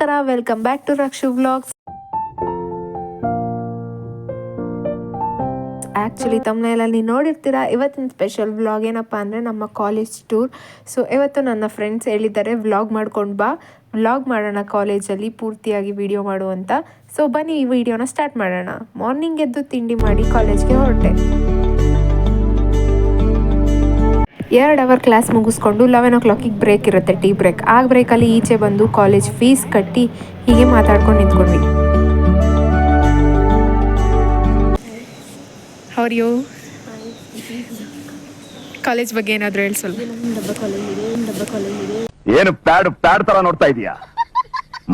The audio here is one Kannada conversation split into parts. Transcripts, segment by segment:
ನಮಸ್ಕಾರ, welcome back to Rakshu vlogs. Actually ತಮ್ಮನೇಲಲ್ಲಿ ನೋಡಿರ್ತೀರಾ, ಇವತ್ತಿನ ಸ್ಪೆಷಲ್ ವ್ಲಾಗ್ ಏನಪ್ಪ ಅಂದರೆ ನಮ್ಮ ಕಾಲೇಜ್ ಟೂರ್. ಸೊ ಇವತ್ತು ನನ್ನ ಫ್ರೆಂಡ್ಸ್ ಹೇಳಿದ್ದಾರೆ ವ್ಲಾಗ್ ಮಾಡ್ಕೊಂಡು ಬಾ, ವ್ಲಾಗ್ ಮಾಡೋಣ ಕಾಲೇಜಲ್ಲಿ ಪೂರ್ತಿಯಾಗಿ ವಿಡಿಯೋ ಮಾಡುವಂತ. ಸೊ ಬನ್ನಿ ಈ ವಿಡಿಯೋನ ಸ್ಟಾರ್ಟ್ ಮಾಡೋಣ. ಮಾರ್ನಿಂಗ್ ಎದ್ದು ತಿಂಡಿ ಮಾಡಿ ಕಾಲೇಜ್ಗೆ ಹೊರಟೆ. 2 ಅವರ್ ಕ್ಲಾಸ್ ಮುಗಿಸ್ಕೊಂಡು 11 o'clock ಬ್ರೇಕ್ ಇರುತ್ತೆ, ಟೀ ಬ್ರೇಕ್. ಆ ಬ್ರೇಕಲ್ಲಿ ಈಚೆ ಬಂದು ಕಾಲೇಜ್ ಫೀಸ್ ಕಟ್ಟಿ ಹೀಗೆ ಮಾತಾಡ್ಕೊಂಡು ನಿಂತ್ಕೊಂಡ್ವಿ. ಅವ್ರಿಯೋ ಕಾಲೇಜ್ ಬಗ್ಗೆ ಏನಾದರೂ ಹೇಳಿ ಸ್ವಲ್ಪ. ಏನು ಪ್ಯಾಡ್ ತರ ನೋಡ್ತಾ ಇದೀಯಾ?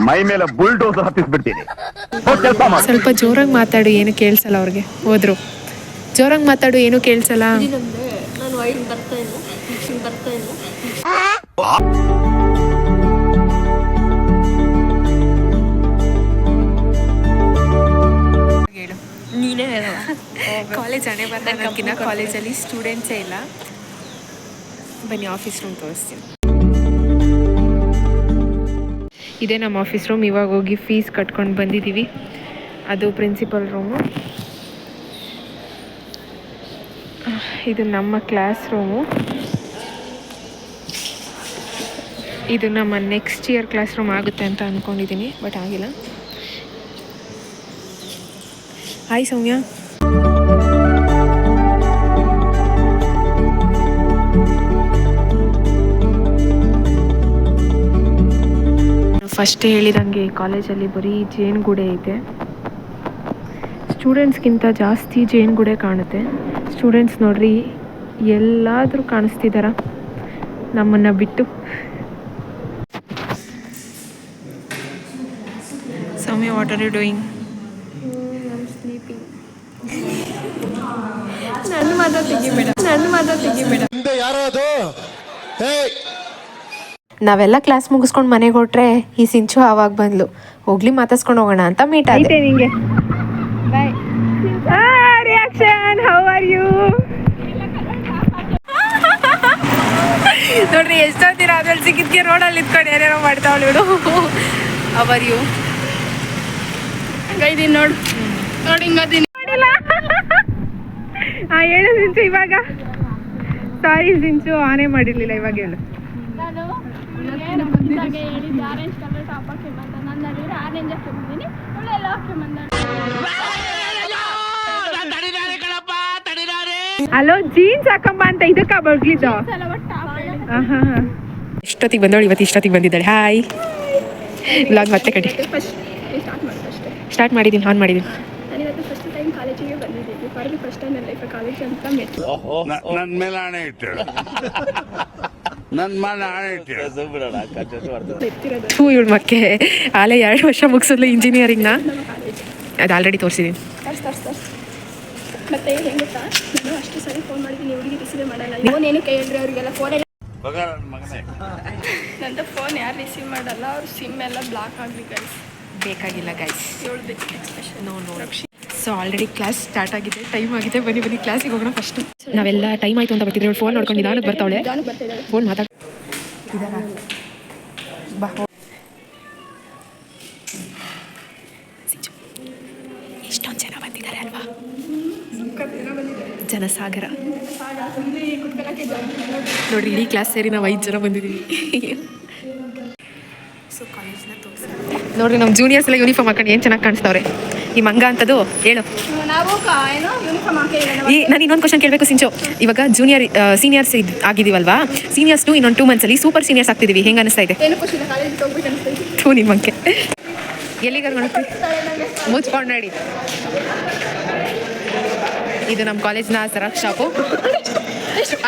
ಮೈ ಮೇಲೆ ಬುಲ್ಡೋಸರ್ ಹತ್ತಿಸ್ಬಿಡ್ತೀನಿ. ಸ್ವಲ್ಪ ಜೋರಾಗಿ ಮಾತಾಡು, ಏನು ಕೇಳಿಸಲ್ಲ ಅವ್ರಿಗೆ. ಹೋದ್ರು ಜೋರಾಗಿ ಮಾತಾಡು, ಏನು ಕೇಳಿಸಲ್ಲ. ನೀನೇ ಕಾಲೇಜ್ ಹಣೆ ಬಂದಕ್ಕಿಂತ ಕಾಲೇಜಲ್ಲಿ ಸ್ಟೂಡೆಂಟ್ಸೇ ಇಲ್ಲ. ಬನ್ನಿ ಆಫೀಸ್ ರೂಮ್ ತೋರಿಸ್ತೀನಿ. ಇದೇ ನಮ್ಮ ಆಫೀಸ್ ರೂಮ್. ಇವಾಗ ಹೋಗಿ ಫೀಸ್ ಕಟ್ಕೊಂಡು ಬಂದಿದ್ದೀವಿ. ಅದು ಪ್ರಿನ್ಸಿಪಲ್ ರೂಮು. ಇದು ನಮ್ಮ ಕ್ಲಾಸ್ ರೂಮು. ಇದು ನಮ್ಮ ನೆಕ್ಸ್ಟ್ ಇಯರ್ ಕ್ಲಾಸ್ ರೂಮ್ ಆಗುತ್ತೆ ಅಂತ ಅಂದ್ಕೊಂಡಿದ್ದೀನಿ, ಬಟ್ ಆಗಿಲ್ಲ. ಹಾಯ್ ಸೌಮ್ಯ. ಫಸ್ಟ್ ಹೇಳಿದಂಗೆ ಕಾಲೇಜಲ್ಲಿ ಬರೀ ಜೇನುಗೂಡೆ ಐತೆ. ಸ್ಟೂಡೆಂಟ್ಸ್ಗಿಂತ ಜಾಸ್ತಿ ಜೇನುಗೂಡೆ ಕಾಣುತ್ತೆ. ಸ್ಟೂಡೆಂಟ್ಸ್ ನೋಡ್ರಿ ಎಲ್ಲಾದರೂ ಕಾಣಿಸ್ತಿದ್ದಾರ ನಮ್ಮನ್ನು ಬಿಟ್ಟು. ಸೌಮ್ಯ, ವಾಟ್ ಆರ್ ಯು ಡೂಯಿಂಗ್? ನನ್ನ ಮಾತ್ರ ತೆಗಿಬೇಡ. ನಾವೆಲ್ಲ ಕ್ಲಾಸ್ ಮುಗಿಸ್ಕೊಂಡು ಮನೆಗೆ ಹೊರಟ್ರೆ ಈ ಸಿಂಚು ಆವಾಗ ಬಂದ್ಲು. ಹೋಗ್ಲಿ ಮಾತಾಡ್ಸ್ಕೊಂಡು ಹೋಗೋಣ ಅಂತ ಮೀಟ್ ಆಯ್ತು. ನಿಂಗೆ bye. Reaction, how are you? ನೋಡ್ರಿ ಎಷ್ಟೊಂದಿರ ಅದ್ರಲ್ಲಿ ಸಿಕ್ಕಿದ್ಕೆ ರೋಡಲ್ಲಿ ನಿಂತ್ಕೊಂಡು ಏನೇನೋ ಮಾಡ್ತಾವಳು ಇವಳು. How are you? ಹಂಗೈದೀನಿ ನೋಡು ಹಿಂಗದೀನಿ. ಹೇಳು ಸಿಂಚು ಇವಾಗ. ಸಾರಿ ಸಿಂಚು, ಆನೇ ಮಾಡಿರ್ಲಿಲ್ಲ. ಇವಾಗ ಹೇಳು. ಹೇಳಿದ್ದು ಆರೆಂಜ್ ಕಲರ್ ಟಾಪ್ ಹಾಕಿ ಬಂದ, ನಾನು ಹೇಳಿದ್ರೆ ಆರೆಂಜ್ ಹಾಕಿ ಬಂದೀನಿ, ಒಳ್ಳೆ ಎಲ್ಲ ಹಾಕಿ ಬಂದ. ಹಲೋ, ಜೀನ್ಸ್ ಹಾಕಂಬ ಅಂತ ಇದಕ್ಕ ಬಗ್ಲಿದ್ದು. ಎಷ್ಟೊತ್ತಿಗೆ ಬಂದವಳು? ಇವತ್ತು ಇಷ್ಟೊತ್ತಿಗೆ ಬಂದಿದ್ದಾಳೆ. ಹಾಯ್. ವ್ಲಾಗ್ ಮತ್ತೆ ಕಡಿ ಸ್ಟಾರ್ಟ್ ಮಾಡಿದ್ದೀನಿ, ಆನ್ ಮಾಡಿದ್ದೀನಿ. ನಾನಿವತ್ತು ಫಸ್ಟ್ ಟೈಮ್ ಕಾಲೇಜಿಗೆ ಬಂದಿದ್ದೀನಿ. ಬರಲಿ ಫಸ್ಟ್ ಟೈಮ್ ನನ್ನ ಲೈಫ್ ಕಾಲೇಜ್ ಅಂತ ಮೆಟ್ಟು. ನನ್ನ ಮೇಲೆ ಆಣೆ ಇಟ್ಟು ಇವಳು ಮಕ್ಕೆ ಆಲೇ 2 ವರ್ಷ ಮುಗಿಸಿದ್ಲು ಇಂಜಿನಿಯರಿಂಗ್ನ. ಅದು ಆಲ್ರೆಡಿ ತೋರಿಸಿದ್ದೀನಿ. ಮತ್ತೆ ಹೆಂಗೆ ಗೊತ್ತಾ, ನಾನು ಅಷ್ಟು ಸರಿ ಫೋನ್ ಮಾಡಿದ್ದೀನಿ, ಹುಡುಗಿ ರಿಸೀವ್ ಮಾಡಲ್ಲ. ಫೋನ್ ಏನಕ್ಕೆ ಹೇಳ್ರಿ ಅವರಿಗೆಲ್ಲ? ಫೋನಲ್ಲಿ ನಂದು ಫೋನ್ ಯಾರು ರಿಸೀವ್ ಮಾಡಲ್ಲ, ಅವ್ರ ಸಿಮ್ ಎಲ್ಲ ಬ್ಲಾಕ್ ಆಗಲಿ ಗೈಸ್. ಬೇಕಾಗಿಲ್ಲ ಗೈಸ್, ಹೇಳ್ಬೇಕು expression. No. So already class start ಆಗಿದೆ, ಟೈಮ್ ಆಗಿದೆ. ಬನ್ನಿ ಕ್ಲಾಸಿಗೆ ಹೋಗೋಣ. ಫಸ್ಟ್ ನಾವೆಲ್ಲ ಟೈಮ್ ಆಯಿತು ಅಂತ ಬರ್ತಿದ್ರೆ ಫೋನ್ ನೋಡ್ಕೊಂಡು ನಿಧಾನಕ್ಕೆ ಬರ್ತಾವಳೆ. ಫೋನ್ ಮಾತಾಡ ಬಾ. ಎಷ್ಟೊಂದು ಜನ ಬಂದಿದ್ದಾರೆ ಅಲ್ವಾ, ಜನಸಾಗರ. ನೋಡ್ರಿ, ಇಡೀ ಕ್ಲಾಸ್ ಸೇರಿ ನಾವು 5 ಜನ ಬಂದಿದ್ದೀವಿ. ಸೊ ಕಾಲೇಜ್ನ ತೋರಿಸಿ ನೋಡ್ರಿ, ನಮ್ಮ ಜೂನಿಯರ್ಸ್ ಎಲ್ಲ ಯೂನಿಫಾರ್ಮ್ ಹಾಕೊಂಡು ಏನು ಚೆನ್ನಾಗಿ ಕಾಣಿಸ್ತವ್ರೆ. ಈ ಮಂಗ ಅಂತದ್ದು ಹೇಳು. ನಾನು ಇನ್ನೊಂದು ಕ್ವಶನ್ ಕೇಳಬೇಕು ಸಿಂಚು. ಇವಾಗ ಸೀನಿಯರ್ಸ್ ಆಗಿದ್ದೀವಲ್ವಾ, ಸೀನಿಯರ್ಸ್ ಟು ಇನ್ನೊಂದು 2 monthsಲ್ಲಿ ಸೂಪರ್ ಸೀನಿಯರ್ಸ್ ಆಗ್ತಿದ್ದೀವಿ. ಹೆಂಗೆ ಅನಿಸ್ತಾ ಇದೆ? ನಿಮ್ಮಂಗೆ ಎಲ್ಲಿಗಾರು ನೋಡ್ತೀವಿ, ಮುಚ್ಕೊಂಡು ನೋಡಿ. ಇದು ನಮ್ಮ ಕಾಲೇಜ್ನ ಸರಕ್ ಶಾಪು.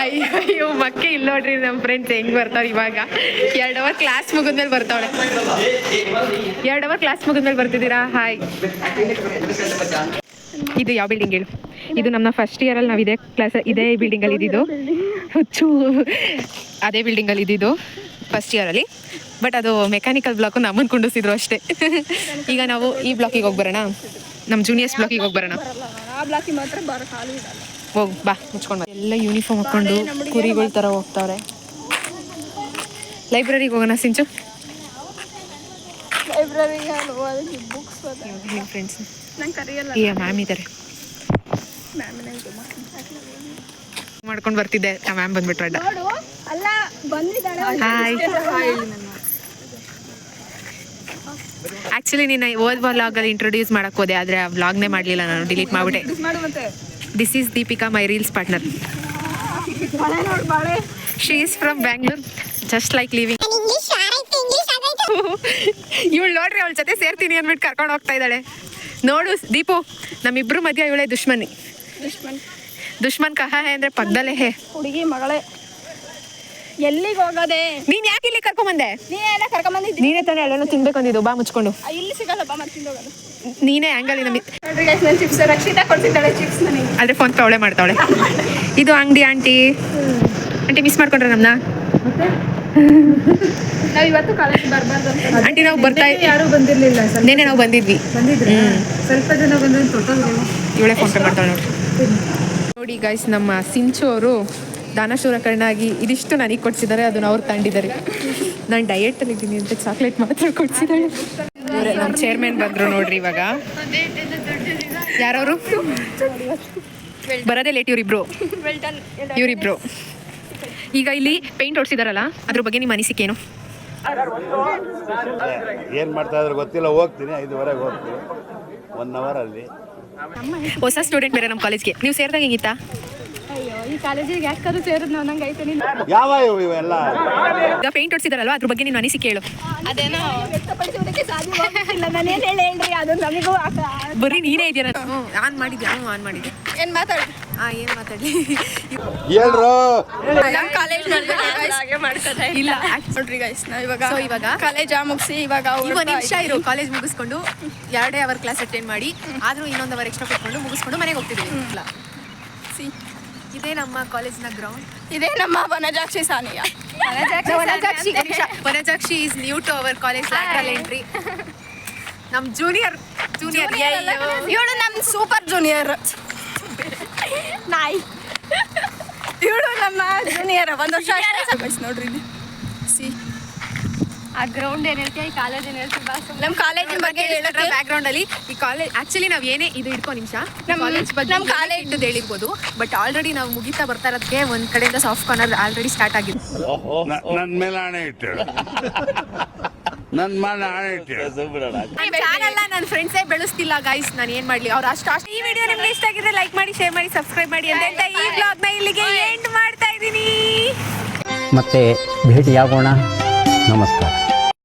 ಅಯ್ಯೋ ಮಕ್ಕೆ, ಇಲ್ಲಿ ನೋಡ್ರಿ ನಮ್ಮ ಫ್ರೆಂಡ್ಸ್ ಹೆಂಗೆ ಬರ್ತಾವೆ. ಇವಾಗ 2 ಅವರ್ ಕ್ಲಾಸ್ ಮುಗಿದ್ಮೇಲೆ ಬರ್ತಾವಳೆ. 2 ಅವರ್ ಕ್ಲಾಸ್ ಮುಗಿದ್ಮೇಲೆ ಬರ್ತಿದ್ದೀರಾ? ಹಾಯ್. ಇದು ಯಾವ ಬಿಲ್ಡಿಂಗ್ ಹೇಳು? ಇದು ನಮ್ಮ ಫಸ್ಟ್ ಇಯರಲ್ಲಿ ನಾವು ಇದೇ ಬಿಲ್ಡಿಂಗಲ್ಲಿ ಇದ್ದಿದ್ದು. ಹುಚ್ಚು, ಅದೇ ಬಿಲ್ಡಿಂಗಲ್ಲಿ ಇದ್ದಿದ್ದು ಫಸ್ಟ್ ಇಯರಲ್ಲಿ. ಬಟ್ ಅದು ಮೆಕ್ಯಾನಿಕಲ್ ಬ್ಲಾಕು ನಮ್ಮನ್ನು ಕುಂಡಿಸಿದ್ರು ಅಷ್ಟೇ. ಈಗ ನಾವು ಈ ಬ್ಲಾಕಿಗೆ ಹೋಗಿ ಬರೋಣ, ನಮ್ಮ ಜೂನಿಯರ್ಸ್ ಬ್ಲಾಕಿಗೆ ಹೋಗಿ ಬರೋಣ. ಹೋಗಿ ಬಾ, ಮುಚ್ಕೊಂಡು. ಎಲ್ಲ ಯೂನಿಫಾರ್ಮ್ ಹಾಕ್ಕೊಂಡು ಕುರಿಗಳ ಥರ ಹೋಗ್ತಾವ್ರೆ. ಲೈಬ್ರರಿಗೆ ಹೋಗೋಣ ಸಿಂಚು. ಲೈಬ್ರರಿಗೆ ಹೋಗೋದಕ್ಕೆ ಬುಕ್ಸ್ ನಿಮ್ಮ ಫ್ರೆಂಡ್ಸ್ ನಂಗೆ ಕರೆಯಲ್ಲ ಈ ಮ್ಯಾಮ್ ಇದ್ದಾರೆ ಮಾಡ್ಕೊಂಡು ಬರ್ತಿದ್ದೆ ಆ ಮ್ಯಾಮ್ ಬಂದ್ಬಿಟ್ರು ಅಡ್ಡ. ನೋಡು ಅಲ್ಲ ಬಂದಿದ್ದಾಳೆ ಹಾಯ್. ಆ್ಯಕ್ಚುಲಿ ನೀನು ಓದ್ ವ್ಲಾಗಲ್ಲಿ ಇಂಟ್ರೊಡ್ಯೂಸ್ ಮಾಡಕ್ಕೆ ಹೋದೆ, ಆದರೆ ಆ ವ್ಲಾಗ್ನೇ ಮಾಡಲಿಲ್ಲ, ನಾನು ಡಿಲೀಟ್ ಮಾಡಿಬಿಟ್ಟೆ. This is Deepika, my reels partner. ಬಾಳೆ ನೋಡು ಬಾಳೆ. She is from Bangalore, just like living. ಇವಳು ನೋಡ್ರಿ ಅವಳ ಜೊತೆ ಸೇರ್ತೀನಿ ಅಂದ್ಬಿಟ್ಟು ಕರ್ಕೊಂಡು ಹೋಗ್ತಾ ಇದ್ದಾಳೆ. ನೋಡು ದೀಪು, ನಮ್ಮಿಬ್ರು ಮಧ್ಯ ಇವಳೆ ದುಶ್ಮನಿ. ದುಶ್ಮನ್ ಕಹ ಹೇ ಅಂದ್ರೆ ಪಕ್ಕದಲ್ಲೇ ಹೇ. ಹುಡುಗಿ ಮಗಳೇ ಎಲ್ಲಿಗೆ ಹೋಗೋದೆ? ನೀನ್ ಯಾಕೆ ಇಲ್ಲಿ ಕರ್ಕೊಂಬಂದೆ? ನೀನೆಲ್ಲ ಕರ್ಕೊಂಬಂದಿದ್ದೀನಿ. ನೀನೇ ತಾನೇ ಎಲ್ಲನೂ ತಿನ್ಬೇಕು ಅಂದಿದ್ದು, ಬಾ ಮುಚ್ಕೊಂಡು. ಇಲ್ಲಿ ಸಿಗಲ್ಲಪ್ಪ, ಮತ್ತೆ ತಿಂದೋಗೋದು. ನೀನೇ ಆ್ಯಂಗಲಿನ ನೋಡ್ರಿ ಗೈಸ್, ನನ್ನ ಚಿಪ್ಸ್ ರಕ್ಷಿತಾ ಕೊಡ್ತಿದ್ದಾಳೆ ಚಿಪ್ಸ್ ನನಗೆ. ಆದರೆ ಫೋನ್ ಪೇ ಅವಳೆ ಮಾಡ್ತಾವಳೆ. ಇದು ಅಂಗಡಿ ಆಂಟಿ. ಆಂಟಿ ಮಿಸ್ ಮಾಡ್ಕೊಂಡ್ರೆ ನಮ್ಮನ್ನ? ನಾವು ಇವತ್ತು ಕಾಲೇಜ್ ಬರಬಾರ್ದು ಅಂತ ಆಂಟಿ ನಾವು ಬರ್ತಾ ಯಾರು ಬಂದಿರಲಿಲ್ಲ. ನೆನ್ನೆ ನಾವು ಬಂದಿದ್ವಿ. ಬಂದಿದ್ರೆ ಸ್ವಲ್ಪ ಜನ ಬಂದ್ರೆ ತೊಟ್ಟೋದ್ರು. ಇವಳೇ ಫೋನ್ ಪೇ ಮಾಡ್ತಾಳೆ ನೋಡಿ. ನೋಡಿ ಗೈಸ್, ನಮ್ಮ ಸಿಂಚು ಅವರು ದಾನಶೂರ ಕಣ್ಣಾಗಿ ಇದಿಷ್ಟು ನನಗೆ ಕೊಡ್ಸಿದ್ದಾರೆ, ಅದನ್ನ ಅವ್ರು ತಂದಿದ್ದಾರೆ. ನಾನು ಡಯೆಟಲ್ಲಿ ಇದ್ದೀನಿ ಅಂತ ಚಾಕ್ಲೇಟ್ ಮಾತ್ರ ಕೊಡ್ಸಿದ್ದಾಳೆ. ನಮ್ಮ ಚೇರ್ಮನ್ ಬಂದರು ನೋಡ್ರಿ ಇವಾಗ. ಯಾರವರು? ಬರೋದೇ ಲೇಟ್ ಇವರಿಬ್ರು. ಇವರಿಬ್ರು ಈಗ ಇಲ್ಲಿ ಪೇಂಟ್ ಹೊಡ್ಸಿದಾರಲ್ಲ, ಅದ್ರ ಬಗ್ಗೆ ನಿಮ್ಮ ಅನಿಸಿಕೆ ಏನು? ಏನು ಮಾಡ್ತಾ ಇದ್ರೆ ಗೊತ್ತಿಲ್ಲ. ಹೋಗ್ತೀನಿ 5:15 ಹೋಗ್ತೀನಿ, 1 hour ಅಲ್ಲಿ. ಹೊಸ ಸ್ಟೂಡೆಂಟ್ ಬೇರೆ ನಮ್ಮ ಕಾಲೇಜ್ಗೆ. ನೀವು ಸೇರಿದಾಗ ಹೆಂಗಿತ್ತಾ? ಅಯ್ಯೋ, ಈ ಕಾಲೇಜಿಗೆ ಯಾಕಾದ್ರೂ ಸೇರಿದ್ ನಾವು ನಂಗೆ ಐತೆ. ನೀನು ಯಾವ ಇವೆಲ್ಲ ಈಗ ಪೇಂಟ್ ಹೊಡ್ಸಿದಾರಲ್ವ, ಅದ್ರ ಬಗ್ಗೆ ನಿಮ್ಮ ಅನಿಸಿಕೆ ಹೇಳು. ಅದೇನೋ ವ್ಯಕ್ತಪಡಿಸೋದಕ್ಕೆ ಸಾಧ್ಯವಾಗುತ್ತಿಲ್ಲ. ನಾನೇನು ಹೇಳ್ರಿ, ಅದು ನಮಗೂ ಬರೀ ನೀನೇ ಇದೆಯಾ? ಆನ್ ಮಾಡಿದ್ಯಾ? ಆನ್ ಮಾಡಿದ್ದೆ. ಏನು ಮಾತಾಡಿ ಏನು ಮಾತಾಡಲಿ? ಹೇಳ್ರು. ನಮ್ಮ ಕಾಲೇಜ್ ಹಾಗೆ ಮಾಡ್ತಾರೆ. ಇಲ್ಲ ನೋಡ್ರಿ ಗೈಸ್, ನಾವು ಇವಾಗ ಕಾಲೇಜ್ ಮುಗಿಸಿ ಇವಾಗ ಒಂದು ನಿಮಿಷ ಇರು. ಕಾಲೇಜ್ ಮುಗಿಸ್ಕೊಂಡು 2 ಅವರ್ ಕ್ಲಾಸ್ ಅಟೆಂಡ್ ಮಾಡಿ, ಆದರೂ 1 ಅವರ್ ಎಕ್ಸ್ಟ್ರಾ ಕೊಟ್ಕೊಂಡು ಮುಗಿಸ್ಕೊಂಡು ಮನೆಗೆ ಹೋಗ್ತಿದ್ದೀವಿ. ಇದೇ ನಮ್ಮ ಕಾಲೇಜ್ನ ಗ್ರೌಂಡ್. ಇದೇ ನಮ್ಮ Vanajakshi Saniya. Vanajakshi is new to our college, lateral entry. ನಮ್ಮ ಜೂನಿಯರ್ ಇವಳು ನಮ್ಮ ಸೂಪರ್ ಜೂನಿಯರ್ ನಾಯಿ. ಇವಳು ನಮ್ಮ ಜೂನಿಯರ್, 1 ವರ್ಷ ನೋಡ್ರಿ. ಸಿ ಆ ಗ್ರೌಂಡ್ ಏನು ಹೇಳ್ತೀಯ, ಈ ಕಾಲೇಜ್ ಏನು ಹೇಳ್ತೀವಿ? ನಮ್ಮ ಕಾಲೇಜಿನ ಬಗ್ಗೆ ಹೇಳೋಕ್ಕೆ ಬ್ಯಾಕ್ಗ್ರೌಂಡ್ ಅಲ್ಲಿ ಈ ಕಾಲೇಜ್ ಆಕ್ಚುಲಿ ನಾವು ಏನೇ ಇದು ಇಟ್ಕೋ ನಿಮಿಷ ನಮ್ಮ ಕಾಲೇಜ್ ಬಗ್ಗೆ ನಮ್ಮ ಕಾಲೇಜ್ ಇಟ್ಟು ಹೇಳಿರ್ಬೋದು, ಬಟ್ ಆಲ್ರೆಡಿ ನಾವು ಮುಗಿತಾ ಬರ್ತಾ ಇರೋದಕ್ಕೆ ಒಂದು ಕಡೆಯಿಂದ ಸಾಫ್ಟ್ ಕಾರ್ನರ್ ಆಲ್ರೆಡಿ ಸ್ಟಾರ್ಟ್ ಆಗಿದೆ. ನನ್ನ ಮೇಲೆ ಆಣೆ ಇಟ್ಟೇಳು. ನನ್ನ ಮೇಲೆ ಆಣೆ ಇಟ್ಟೇಳು. ಚಾನಲ್ ನನ್ನ ಫ್ರೆಂಡ್ಸೇ ಬೆಳೆಸ್ತಿಲ್ಲ ಗೈಸ್, ನಾನು ಏನ್ ಮಾಡ್ಲಿ? ಅವ್ರು ಅಷ್ಟು. ಈ ವಿಡಿಯೋ ನಿಮ್ಗೆ ಇಷ್ಟ ಆಗಿದ್ರೆ ಲೈಕ್ ಮಾಡಿ, ಶೇರ್ ಮಾಡಿ, ಸಬ್ಸ್ಕ್ರೈಬ್ ಮಾಡಿ ಅಂತ ಈ ಬ್ಲಾಗ್ನ ಇಲ್ಲಿಗೆ ಎಂಡ್ ಮಾಡ್ತಾ ಇದ್ದೀನಿ. ಮತ್ತೆ ಭೇಟಿಯಾಗೋಣ. ನಮಸ್ಕಾರ.